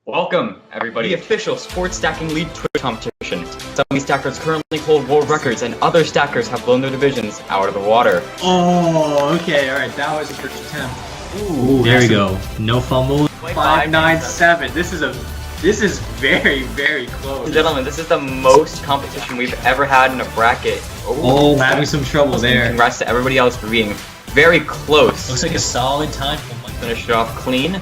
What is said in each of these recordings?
Welcome, everybody. The official Sports Stacking League Twitch competition. Some of these stackers currently hold world records, and other stackers have blown their divisions out of the water. Oh, okay, alright, that was the first attempt. Ooh, there we go. No fumble. 597. This is very, very close. Gentlemen, this is the most competition we've ever had in a bracket. Oh, having some trouble there. Congrats to everybody else for being very close. Looks like a solid time. Finish it off clean.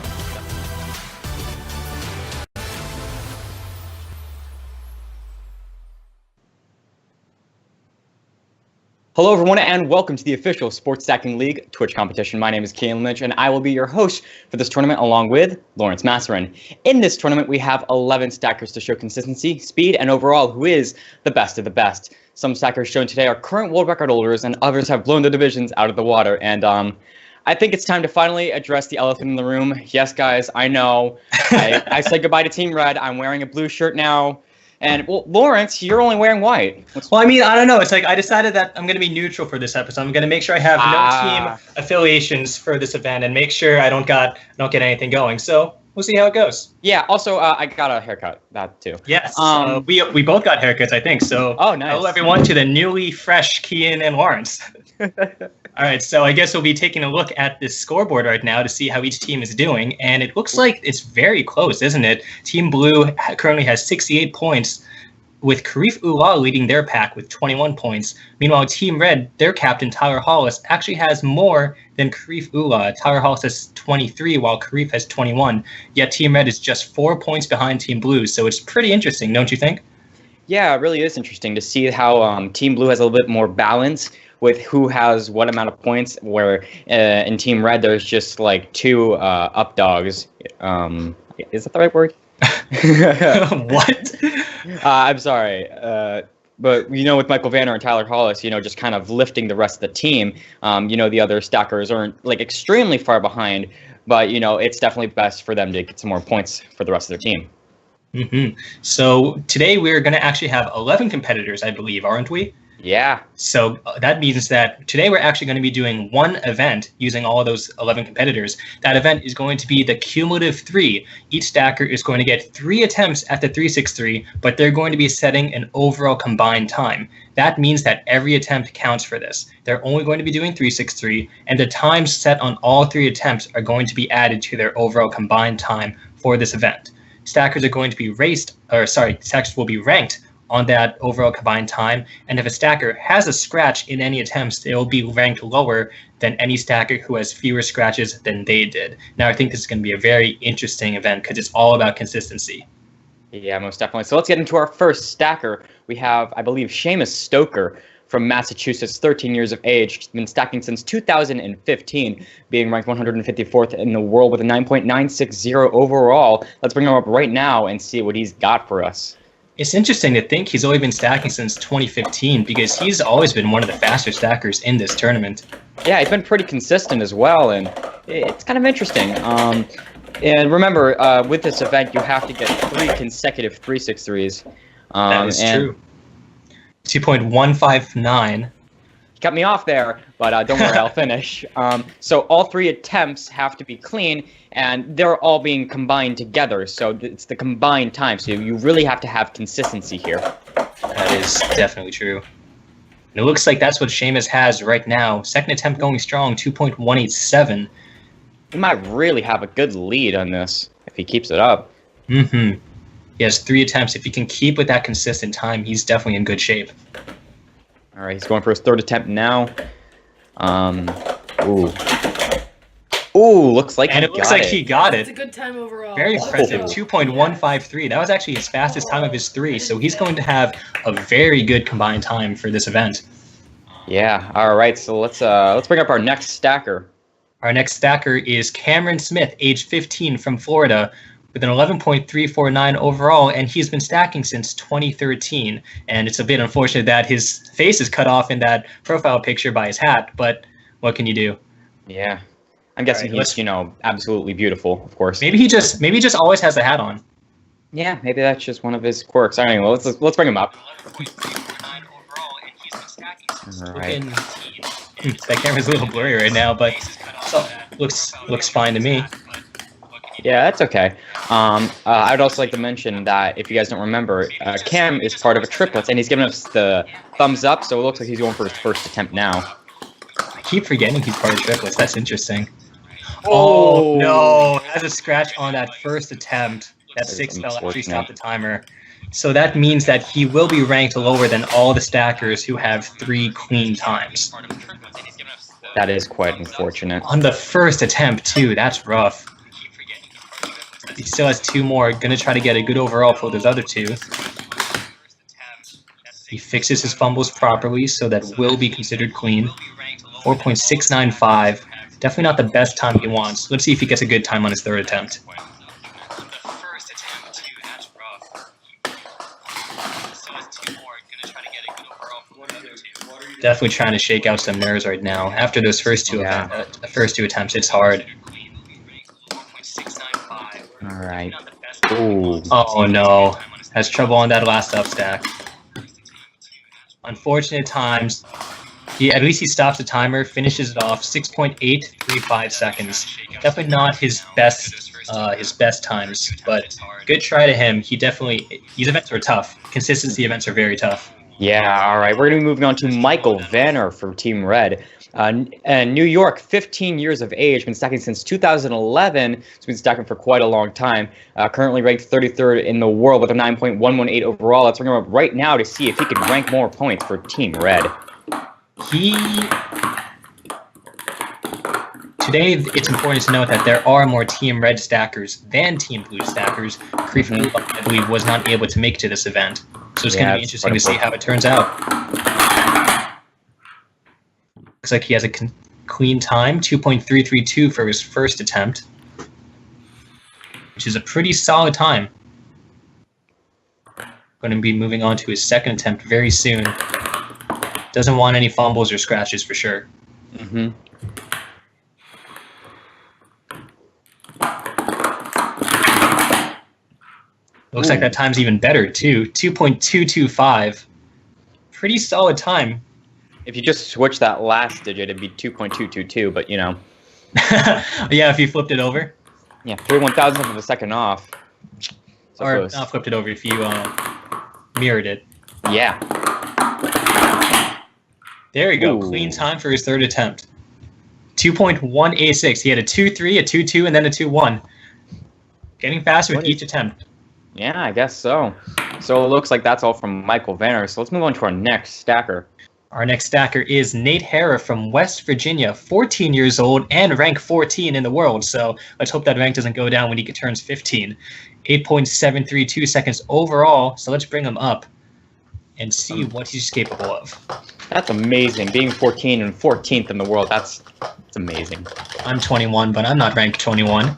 Hello everyone and welcome to the official Sports Stacking League Twitch competition. My name is Kalen Lynch and I will be your host for this tournament along with Lawrence Masserin. In this tournament we have 11 stackers to show consistency, speed, and overall who is the best of the best. Some stackers shown today are current world record holders and others have blown their divisions out of the water. And I think it's time to finally address the elephant in the room. Yes guys, I know. I said goodbye to Team Red. I'm wearing a blue shirt now. And, well, Lawrence, you're only wearing white. Well, I mean, I don't know. It's like I decided that I'm going to be neutral for this episode. I'm going to make sure I have no team affiliations for this event and make sure I don't get anything going. So we'll see how it goes. Yeah, also, I got a haircut. That, too. Yes. We both got haircuts, I think. So oh, nice. Hello, everyone, to the newly fresh Kian and Lawrence. All right, so I guess we'll be taking a look at this scoreboard right now to see how each team is doing, and it looks like it's very close, isn't it? Team Blue currently has 68 points, with Karif Ula leading their pack with 21 points. Meanwhile, Team Red, their captain, Tyler Hollis, actually has more than Karif Ula. Tyler Hollis has 23, while Karif has 21. Yet Team Red is just 4 points behind Team Blue, so it's pretty interesting, don't you think? Yeah, it really is interesting to see how Team Blue has a little bit more balance with who has what amount of points, where in Team Red there's just like two up dogs. Is that the right word? What? I'm sorry. But, with Michael Vanore and Tyler Hollis, just kind of lifting the rest of the team, the other stackers aren't like extremely far behind, but, it's definitely best for them to get some more points for the rest of their team. Mm-hmm. So today we're going to actually have 11 competitors, I believe, aren't we? Yeah. So that means that today we're actually going to be doing one event using all of those 11 competitors. That event is going to be the cumulative 3. Each stacker is going to get 3 attempts at the 363, but they're going to be setting an overall combined time. That means that every attempt counts for this. They're only going to be doing 363, and the times set on all 3 attempts are going to be added to their overall combined time for this event. Stackers are going to be stackers will be ranked on that overall combined time, and if a stacker has a scratch in any attempts, it will be ranked lower than any stacker who has fewer scratches than they did. Now, I think this is going to be a very interesting event because it's all about consistency. Yeah, most definitely. So let's get into our first stacker. We have, I believe, Sheamus Stoker from Massachusetts, 13 years of age, been stacking since 2015, being ranked 154th in the world with a 9.960 overall. Let's bring him up right now and see what he's got for us. It's interesting to think he's only been stacking since 2015 because he's always been one of the faster stackers in this tournament. Yeah, he's been pretty consistent as well, and it's kind of interesting. And remember, with this event, you have to get 3 consecutive 363s. That is true. 2.159. Cut me off there, but don't worry, I'll finish. So all 3 attempts have to be clean, and they're all being combined together. So it's the combined time. So you really have to have consistency here. That is definitely true. And it looks like that's what Sheamus has right now. Second attempt going strong, 2.187. He might really have a good lead on this if he keeps it up. Mm-hmm. He has 3 attempts. If he can keep with that consistent time, he's definitely in good shape. All right, he's going for his 3rd attempt now. Ooh, looks like he got it. It's a good time overall. Very impressive, 2.153. That was actually his fastest time of his 3, so he's going to have a very good combined time for this event. Yeah. All right, so let's bring up our next stacker. Our next stacker is Cameron Smith, age 15, from Florida, with an 11.349 overall, and he's been stacking since 2013. And it's a bit unfortunate that his face is cut off in that profile picture by his hat, but what can you do? Yeah. I'm guessing he's, absolutely beautiful, of course. Maybe he just always has the hat on. Yeah, maybe that's just one of his quirks. Anyway, let's bring him up. All right. That camera's a little blurry right now, but looks fine to me. Yeah, that's okay. I would also like to mention that if you guys don't remember, Cam is part of a triplets, and he's giving us the thumbs up, so it looks like he's going for his first attempt now. I keep forgetting he's part of triplets. That's interesting. Oh no! Has a scratch on that first attempt. That 6 spell actually stopped the timer. So that means that he will be ranked lower than all the stackers who have 3 clean times. That is quite unfortunate. On the first attempt, too. That's rough. He still has 2 more. Gonna try to get a good overall for those other 2. He fixes his fumbles properly, so that will be considered clean. 4.695. Definitely not the best time he wants. Let's see if he gets a good time on his 3rd attempt. Definitely trying to shake out some nerves right now. After those first two attempts, it's hard. All right. Ooh. Oh no, has trouble on that last up stack. Unfortunate times. At least he stops the timer, finishes it off 6.835 seconds. Definitely not his best times, but good try to him. These events are tough. Consistency events are very tough. Yeah, all right. We're going to be moving on to Michael Vanore from Team Red. New York, 15 years of age, been stacking since 2011. He's been stacking for quite a long time. Currently ranked 33rd in the world with a 9.118 overall. Let's bring him up right now to see if he can rank more points for Team Red. Today, it's important to note that there are more Team Red stackers than Team Blue stackers. Creepy, I believe, was not able to make it to this event. So it's going to be interesting to see how it turns out. Looks like he has a clean time, 2.332 for his first attempt, which is a pretty solid time. Going to be moving on to his 2nd attempt very soon. Doesn't want any fumbles or scratches for sure. Looks like that time's even better, too. 2.225. Pretty solid time. If you just switch that last digit, it'd be 2.222, but, you know. Yeah, if you flipped it over. Yeah, 3/1000th of a second off. So or close. not flipped it over, if you mirrored it. Yeah. There you go. Clean time for his 3rd attempt. 2.186. He had a 2.3, a 2.2, and then a 2.1. Getting faster with each attempt. Yeah, I guess so. So it looks like that's all from Michael Vanore. So let's move on to our next stacker. Our next stacker is Nate Hara from West Virginia, 14 years old and rank 14 in the world. So let's hope that rank doesn't go down when he turns 15. 8.732 seconds overall. So let's bring him up and see what he's capable of. That's amazing. Being 14 and 14th in the world, that's amazing. I'm 21, but I'm not ranked 21.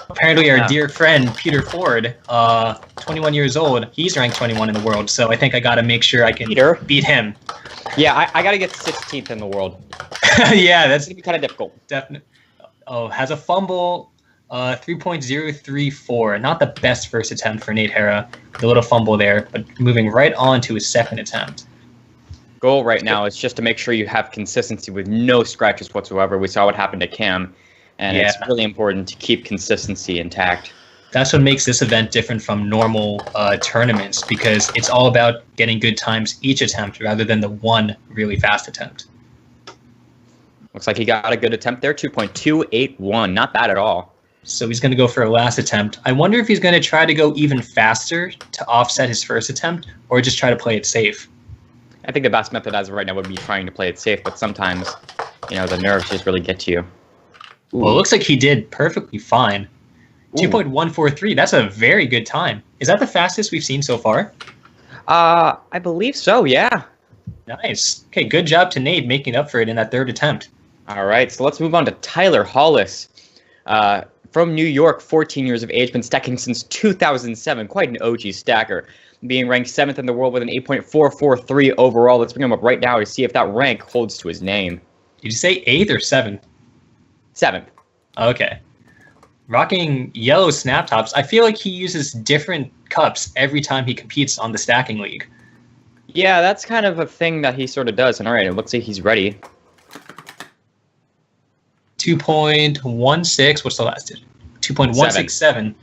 Apparently our dear friend, Peter Ford, 21 years old, he's ranked 21 in the world, so I think I got to make sure I can beat him. Yeah, I got to get 16th in the world. Yeah, that's going to be kind of difficult. Definitely. Oh, has a fumble, 3.034. Not the best first attempt for Nate Hara. A little fumble there, but moving right on to his 2nd attempt. Goal right now is just to make sure you have consistency with no scratches whatsoever. We saw what happened to Cam. And it's really important to keep consistency intact. That's what makes this event different from normal tournaments, because it's all about getting good times each attempt rather than the one really fast attempt. Looks like he got a good attempt there, 2.281. Not bad at all. So he's going to go for a last attempt. I wonder if he's going to try to go even faster to offset his first attempt, or just try to play it safe. I think the best method as of right now would be trying to play it safe, but sometimes, the nerves just really get to you. Ooh. Well, it looks like he did perfectly fine. 2.143, that's a very good time. Is that the fastest we've seen so far? I believe so, yeah. Nice. Okay, good job to Nate making up for it in that 3rd attempt. All right, so let's move on to Tyler Hollis. From New York, 14 years of age, been stacking since 2007. Quite an OG stacker. Being ranked 7th in the world with an 8.443 overall. Let's bring him up right now to see if that rank holds to his name. Did you say 8th or 7th? 7th. Okay. Rocking yellow snap tops. I feel like he uses different cups every time he competes on the stacking league. Yeah, that's kind of a thing that he sort of does. And all right, it looks like he's ready. 2.16. What's the last? 2.167.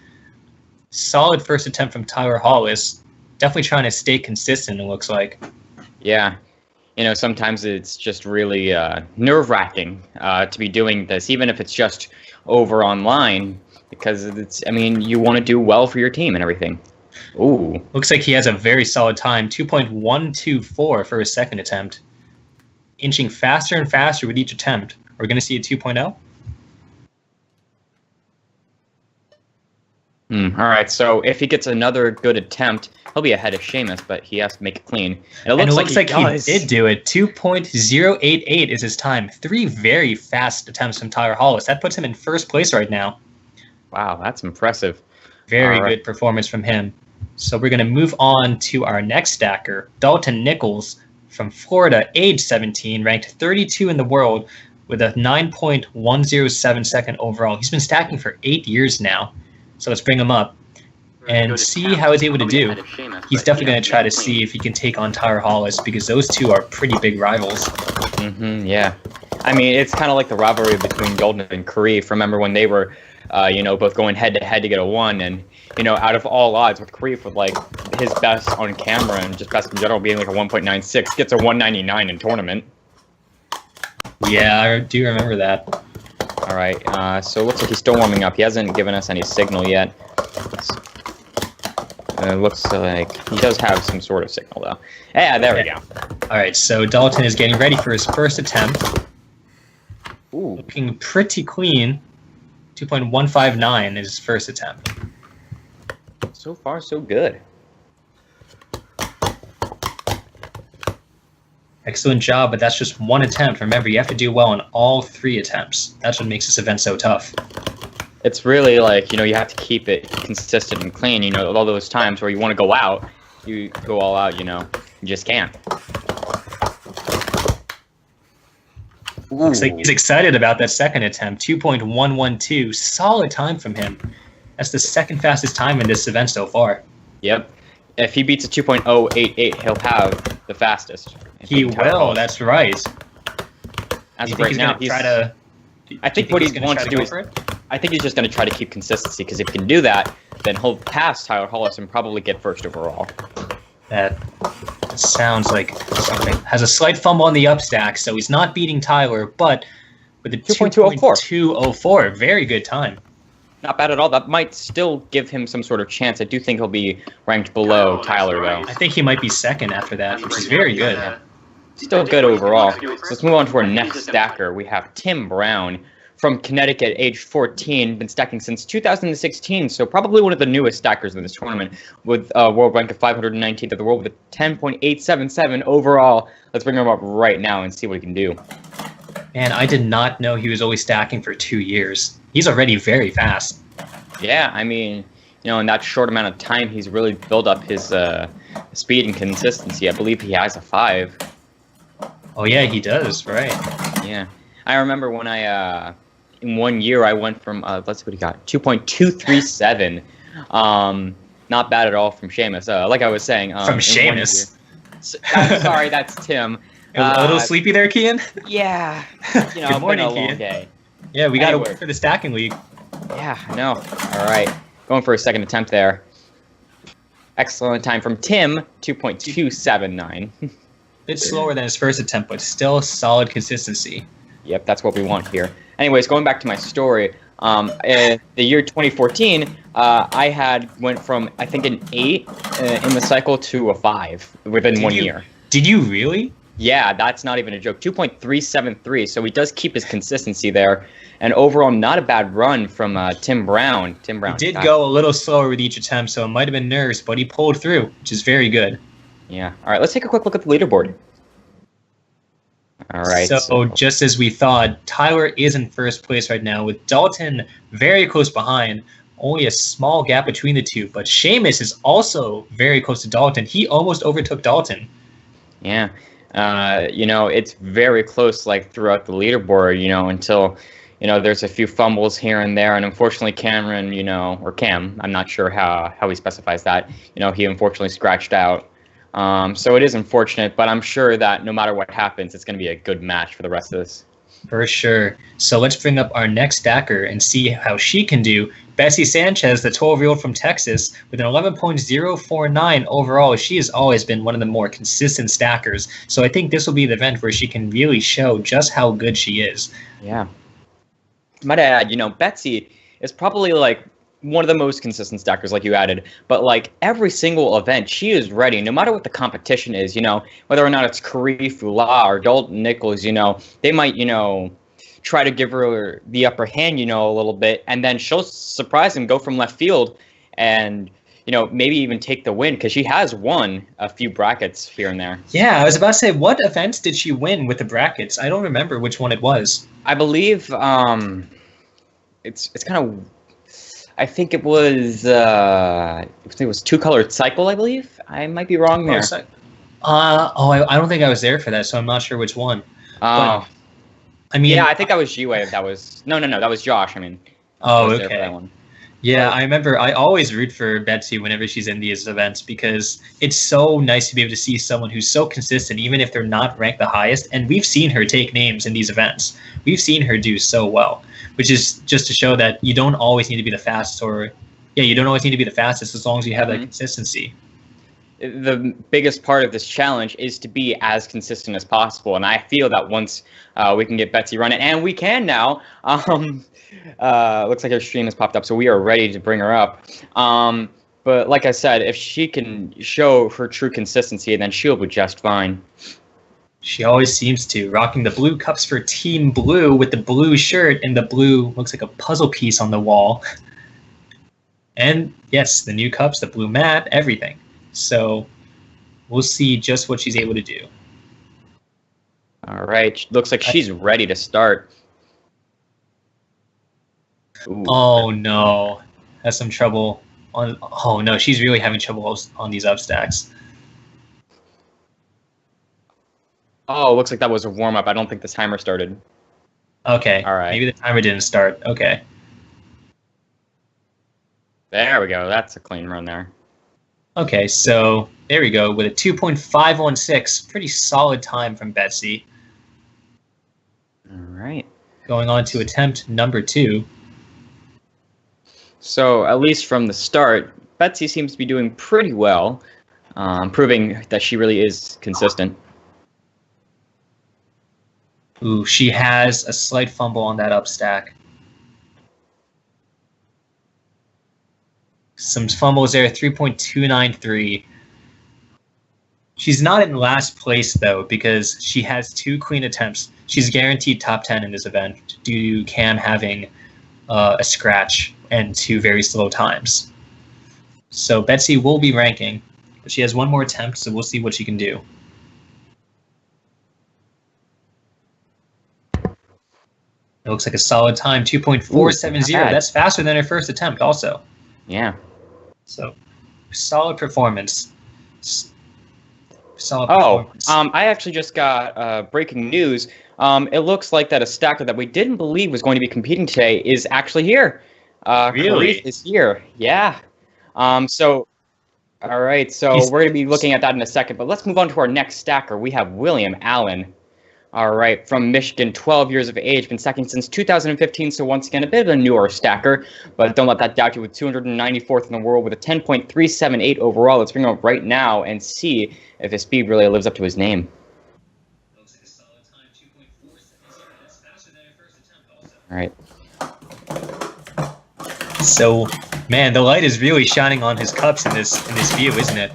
Solid first attempt from Tyler Hollis. Definitely trying to stay consistent, it looks like. Yeah. Sometimes it's just really nerve-wracking to be doing this, even if it's just over online, because you want to do well for your team and everything. Ooh. Looks like he has a very solid time, 2.124 for his second attempt. Inching faster and faster with each attempt. We're going to see a 2.0. All right, so if he gets another good attempt, he'll be ahead of Sheamus, but he has to make it clean. And it looks like he did do it. 2.088 is his time. 3 very fast attempts from Tyler Hollis. That puts him in first place right now. Wow, that's impressive. Very good performance from him. So we're going to move on to our next stacker, Dalton Nichols from Florida, age 17, ranked 32 in the world with a 9.107 second overall. He's been stacking for 8 years now. So let's bring him up and see how he's able to do. He's definitely going to try to see if he can take on Tyler Hollis because those two are pretty big rivals. Yeah. It's kind of like the rivalry between Dalton and Kareem. Remember when they were, both going head-to-head to get a 1, and, out of all odds with Kareem with, his best on camera and just best in general being, a 1.96, gets a 199 in tournament. Yeah, I do remember that. All right, so it looks like he's still warming up. He hasn't given us any signal yet. It looks like he does have some sort of signal, though. Yeah, there we go. All right, so Dalton is getting ready for his first attempt. Ooh. Looking pretty clean. 2.159 is his first attempt. So far, so good. Excellent job, but that's just one attempt. Remember, you have to do well on all 3 attempts. That's what makes this event so tough. It's really you have to keep it consistent and clean. All those times where you want to go out, you go all out, you just can't. Looks like he's excited about that second attempt. 2.112, solid time from him. That's the second fastest time in this event so far. Yep. If he beats a 2.088, he'll have the fastest. He will, that's right. As of right now, I think what he wants to do is, I think he's just going to try to keep consistency, because if he can do that, then he'll pass Tyler Hollis and probably get first overall. That sounds like something. Has a slight fumble on the up stack, so he's not beating Tyler, but with a 2.204, very good time. Not bad at all. That might still give him some sort of chance. I do think he'll be ranked below Tyler, though. I think he might be second after that, which is very good. Still good overall. So let's move on to our next stacker. We have Tim Brown from Connecticut, age 14, been stacking since 2016, so probably one of the newest stackers in this tournament, with a world rank of 519th of the world with a 10.877 overall. Let's bring him up right now and see what he can do. Man, I did not know he was only stacking for 2 years. He's already very fast. Yeah, in that short amount of time, he's really built up his speed and consistency. I believe he has a 5. Oh, yeah, he does, right. Yeah. I remember when in 1 year, I went from, let's see what he got, 2.237. Not bad at all from Sheamus. Like I was saying. From Sheamus? Sorry, that's Tim. A little sleepy there, Kian? Yeah. Good morning, been a long Kian. Day. Yeah, we got to wait for the stacking league. Yeah, I know. All right. Going for a second attempt there. Excellent time from Tim, 2.279. Bit slower than his first attempt, but still solid consistency. Yep, that's what we want here. Anyways, going back to my story, the year 2014, I went from, I think, an 8 in the cycle to a 5 within 1 year. Did you really? Yeah, that's not even a joke. 2.373, so he does keep his consistency there. And overall, not a bad run from Tim Brown. He did go a little slower with each attempt, so it might have been nerves, but he pulled through, which is very good. Yeah. All right, let's take a quick look at the leaderboard. All right. So just as we thought, Tyler is in first place right now, with Dalton very close behind. Only a small gap between the two, but Sheamus is also very close to Dalton. He almost overtook Dalton. Yeah. It's very close, throughout the leaderboard, until, there's a few fumbles here and there. And unfortunately, Cameron, or Cam, I'm not sure how he specifies that, he unfortunately scratched out. So it is unfortunate, but I'm sure that no matter what happens, it's going to be a good match for the rest of this. For sure. So let's bring up our next stacker and see how she can do. Betsy Sanchez, the 12-year-old from Texas, with an 11.049 overall. She has always been one of the more consistent stackers. So I think this will be the event where she can really show just how good she is. Yeah. Might add, Betsy is probably like one of the most consistent stackers, like you added. But like every single event, she is ready, no matter what the competition is. Whether or not it's Kari Fula or Dalton Nichols. They might try to give her the upper hand, a little bit, and then she'll surprise and go from left field, and maybe even take the win because she has won a few brackets here and there. Yeah, I was about to say, what events did she win with the brackets? I don't remember which one it was. I believe it's kind of. I think it was two-colored cycle, I believe. I might be wrong there. I don't think I was there for that, so I'm not sure which one. Oh. I mean, yeah, I think that was G-Wave. That was that was Josh. I was okay. There for that one. Yeah, I remember. I always root for Betsy whenever she's in these events because it's so nice to be able to see someone who's so consistent, even if they're not ranked the highest. And we've seen her take names in these events. We've seen her do so well, which is just to show that you don't always need to be the fastest, you don't always need to be the fastest as long as you have that consistency. The biggest part of this challenge is to be as consistent as possible, and I feel that once we can get Betsy running, and we can now. Looks like her stream has popped up, so we are ready to bring her up. But like I said, if she can show her true consistency, then she'll be just fine. She always seems to. Rocking the blue cups for Team Blue with the blue shirt, and the blue looks like a puzzle piece on the wall. And yes, the new cups, the blue mat, everything. So we'll see just what she's able to do. All right. Looks like she's ready to start. Ooh. Oh, no. Has some trouble. Oh, no. She's really having trouble on these up stacks. Oh, looks like that was a warm-up. I don't think the timer started. Okay. All right. Maybe the timer didn't start. Okay. There we go. That's a clean run there. Okay, so there we go with a 2.516. Pretty solid time from Betsy. All right. Going on to attempt number 2. So at least from the start, Betsy seems to be doing pretty well, proving that she really is consistent. Ooh, she has a slight fumble on that up stack. Some fumbles there, 3.293. She's not in last place, though, because she has 2 clean attempts. She's guaranteed top 10 in this event due to Cam having a scratch and 2 very slow times. So Betsy will be ranking, but she has 1 more attempt, so we'll see what she can do. It looks like a solid time, 2.470. That's faster than her first attempt also. Yeah. So, solid performance. I actually just got breaking news. It looks like that a stacker that we didn't believe was going to be competing today is actually here. Really? Is here. Yeah. All right. So we're going to be looking at that in a second. But let's move on to our next stacker. We have William Allen. All right, from Michigan, 12 years of age, been stacking since 2015, so once again, a bit of a newer stacker, but don't let that doubt you with 294th in the world with a 10.378 overall. Let's bring him up right now and see if his speed really lives up to his name. All right. So, man, the light is really shining on his cups in this view, isn't it?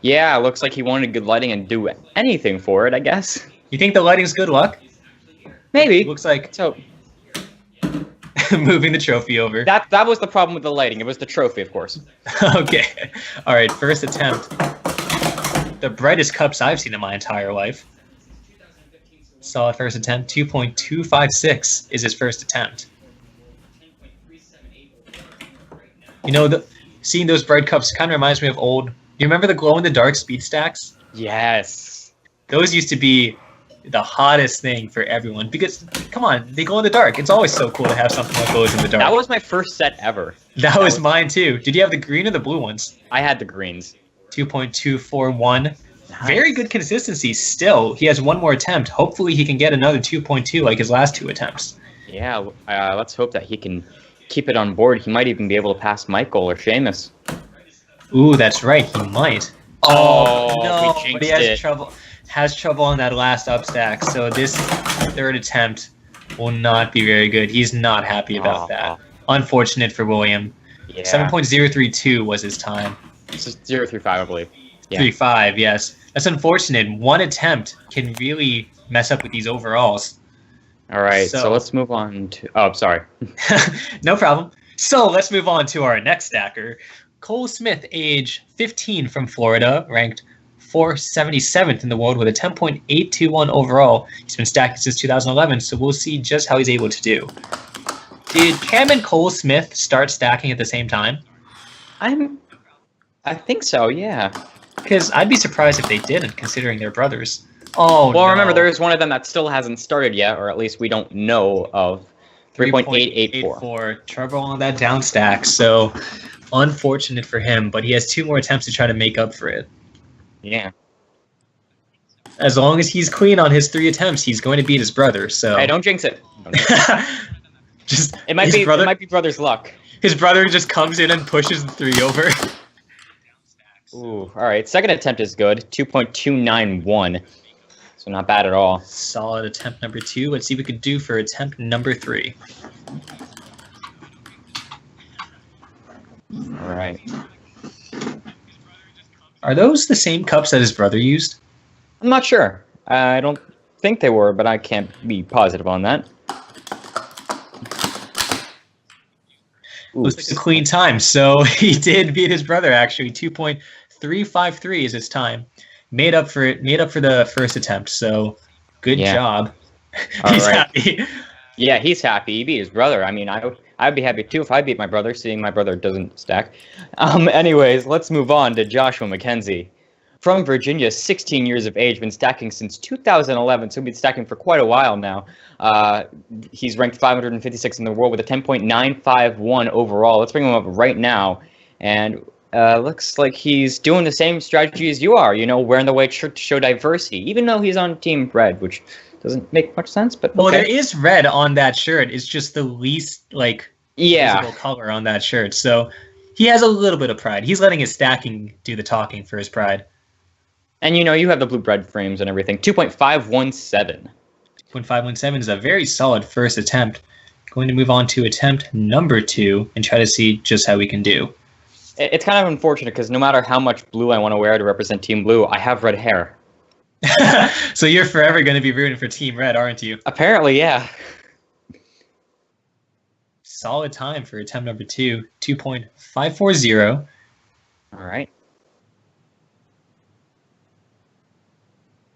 Yeah, looks like he wanted good lighting and do anything for it, I guess. You think the lighting's good luck? Maybe. Looks like so. Moving the trophy over. That was the problem with the lighting. It was the trophy, of course. Okay. All right, first attempt. The brightest cups I've seen in my entire life. Solid first attempt. 2.256 is his first attempt. Seeing those bright cups kind of reminds me of old. You remember the glow-in-the-dark speed stacks? Yes. Those used to be the hottest thing for everyone because, come on, they glow in the dark. It's always so cool to have something that glows in the dark. That was my first set ever. That was mine too. Did you have the green or the blue ones? I had the greens. 2.241 Very good consistency still. He has one more attempt. Hopefully he can get another 2.2 like his last 2 attempts. Yeah, let's hope that he can keep it on board. He might even be able to pass Michael or Sheamus. Ooh, that's right. He might. Oh, no, he but he jinxed has it. trouble on that last up stack. So this 3rd attempt will not be very good. He's not happy about that. Unfortunate for William. Yeah. 7.032 was his time. This is 0.35, I believe. Yeah. 3.5, yes. That's unfortunate. One attempt can really mess up with these overalls. All right, so let's move on to... Oh, sorry. No problem. So let's move on to our next stacker. Cole Smith, age 15 from Florida, ranked 477th in the world with a 10.821 overall. He's been stacking since 2011, so we'll see just how he's able to do. Did Cam and Cole Smith start stacking at the same time? I think so, yeah. Because I'd be surprised if they didn't, considering they're brothers. Oh, well, no. remember, there is one of them that still hasn't started yet, or at least we don't know of. 3.884. Trouble on that down stack, so unfortunate for him, but he has 2 more attempts to try to make up for it. Yeah. As long as he's clean on his 3 attempts, he's going to beat his brother, so... Hey, don't jinx it. It might be brother's luck. His brother just comes in and pushes the 3 over. Ooh, all right. 2nd attempt is good. 2.291. So not bad at all. Solid attempt number 2. Let's see what we could do for attempt number 3. All right. Are those the same cups that his brother used? I'm not sure. I don't think they were, but I can't be positive on that. Looks like a clean time, so he did beat his brother, actually. 2.353 is his time. Made up for it. Made up for the first attempt, so good job. He's happy. Yeah, he's happy. He beat his brother. I mean, I'd be happy too if I beat my brother, seeing my brother doesn't stack. Anyways, let's move on to Joshua Mackenzie. From Virginia, 16 years of age, been stacking since 2011, so he's been stacking for quite a while now. He's ranked 556 in the world with a 10.951 overall. Let's bring him up right now. And looks like he's doing the same strategy as you are, you know, wearing the white shirt to show diversity, even though he's on Team Red, which doesn't make much sense. But well, there is red on that shirt. It's just the least, visible color on that shirt. So he has a little bit of pride. He's letting his stacking do the talking for his pride. And, you know, you have the blue bread frames and everything. 2.517. 2.517 is a very solid first attempt. Going to move on to attempt number 2 and try to see just how we can do. It's kind of unfortunate because no matter how much blue I want to wear to represent Team Blue, I have red hair. So you're forever going to be rooting for Team Red, aren't you? Apparently, yeah. Solid time for attempt number 2. 2.540. All right.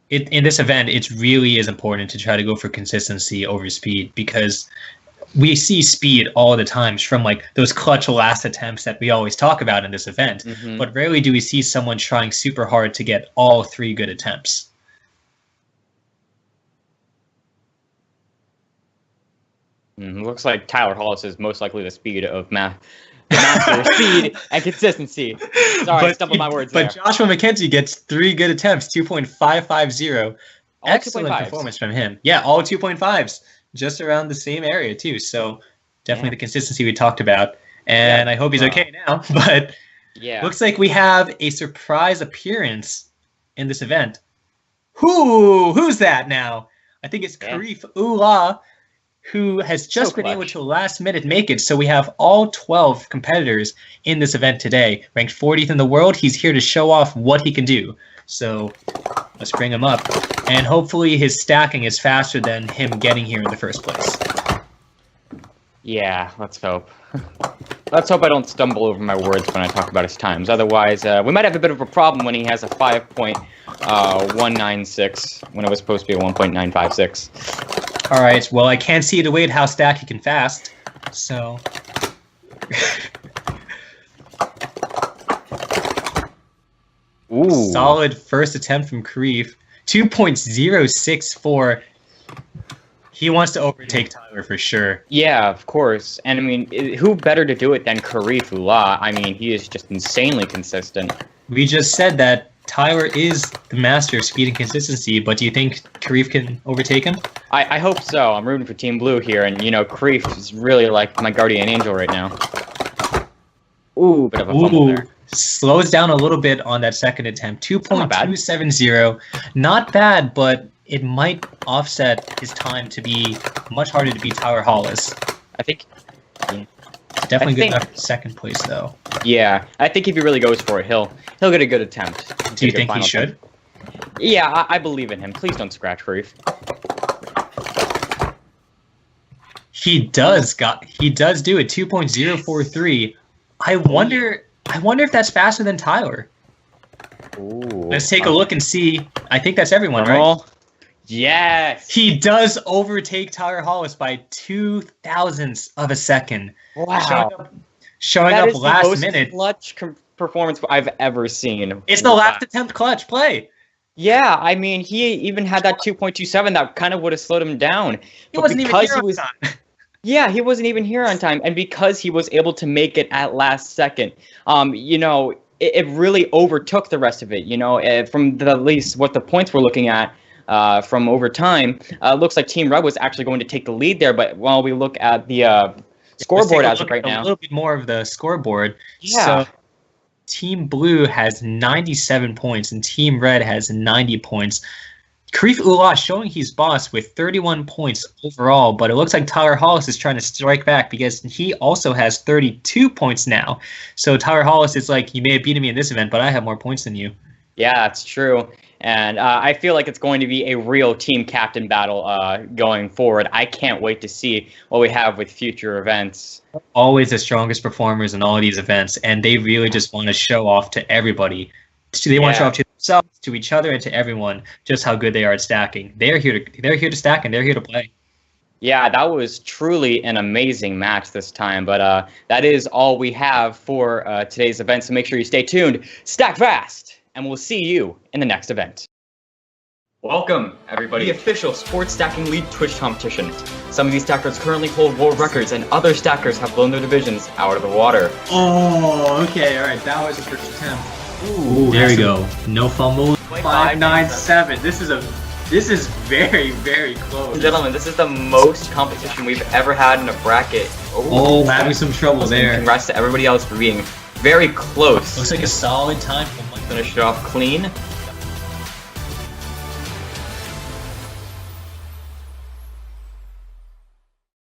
In this event, it really is important to try to go for consistency over speed, because we see speed all the times from those clutch last attempts that we always talk about in this event. Mm-hmm. But rarely do we see someone trying super hard to get all 3 good attempts. Looks like Tyler Hollis is most likely the speed of master speed and consistency. Sorry, I stumbled my words there. But Joshua Mackenzie gets 3 good attempts, 2.550. Excellent 2.5s. Performance from him. Yeah, all 2.5s. Just around the same area, too. So definitely the consistency we talked about. And I hope he's okay now. But looks like we have a surprise appearance in this event. Who's that now? I think it's Karif Ula, who has just been able to last minute make it. So we have all 12 competitors in this event today. Ranked 40th in the world. He's here to show off what he can do. So let's bring him up. And hopefully his stacking is faster than him getting here in the first place. Yeah, let's hope. Let's hope I don't stumble over my words when I talk about his times. Otherwise, we might have a bit of a problem when he has a 5.196 when it was supposed to be a 1.956. All right, well, I can't see the way how stack he can fast, so... Ooh. Solid first attempt from Kreef. 2.064. He wants to overtake Tyler for sure. Yeah, of course. And I mean, who better to do it than Karif Ula? I mean, he is just insanely consistent. We just said that Tyler is the master of speed and consistency, but do you think Karif can overtake him? I hope so. I'm rooting for Team Blue here, and Karif is really like my guardian angel right now. Ooh, bit of a fumble there. Slows down a little bit on that second attempt. 2.270. Not bad, but it might offset his time to be much harder to beat Tyler Hollis. I think. Definitely good enough for second place, though. Yeah, I think if he really goes for it, he'll get a good attempt. Do you think he should? Yeah, I believe in him. Please don't scratch Karif. He does do it. 2.043. I wonder if that's faster than Tyler. Ooh, let's take a look and see. I think that's everyone, right? Yes. He does overtake Tyler Hollis by 0.002 of a second. Wow. Showing up last minute. Clutch performance I've ever seen. It's the last attempt clutch play. Yeah, I mean, he even had that 2.27 that kind of would have slowed him down. He wasn't even here on time. Yeah, he wasn't even here on time, and because he was able to make it at last second, it really overtook the rest of it. From at least what the points we're looking at from overtime, looks like Team Red was actually going to take the lead there. But while we look at the scoreboard as of right now, a little bit more of the scoreboard. Yeah. So Team Blue has 97 points and Team Red has 90 points. Karif Ullah showing he's boss with 31 points overall, but it looks like Tyler Hollis is trying to strike back because he also has 32 points now. So Tyler Hollis is like, you may have beaten me in this event, but I have more points than you. Yeah, that's true. And I feel like it's going to be a real team captain battle going forward. I can't wait to see what we have with future events. Always the strongest performers in all of these events, and they really just want to show off to everybody. They want to show off to themselves, to each other, and to everyone just how good they are at stacking. They're here to stack, and they're here to play. Yeah, that was truly an amazing match this time. But that is all we have for today's event. So make sure you stay tuned, stack fast, and we'll see you in the next event. Welcome, everybody. The official Sports Stacking League Twitch competition. Some of these stackers currently hold world records, and other stackers have blown their divisions out of the water. Oh, okay, all right. That was the first attempt. Ooh, there we go. No fumble. 597. This is very, very close. Gentlemen, this is the most competition we've ever had in a bracket. Oh, having some trouble there. Congrats to everybody else for being very close. Looks like a solid time for Mike. Finish it off clean.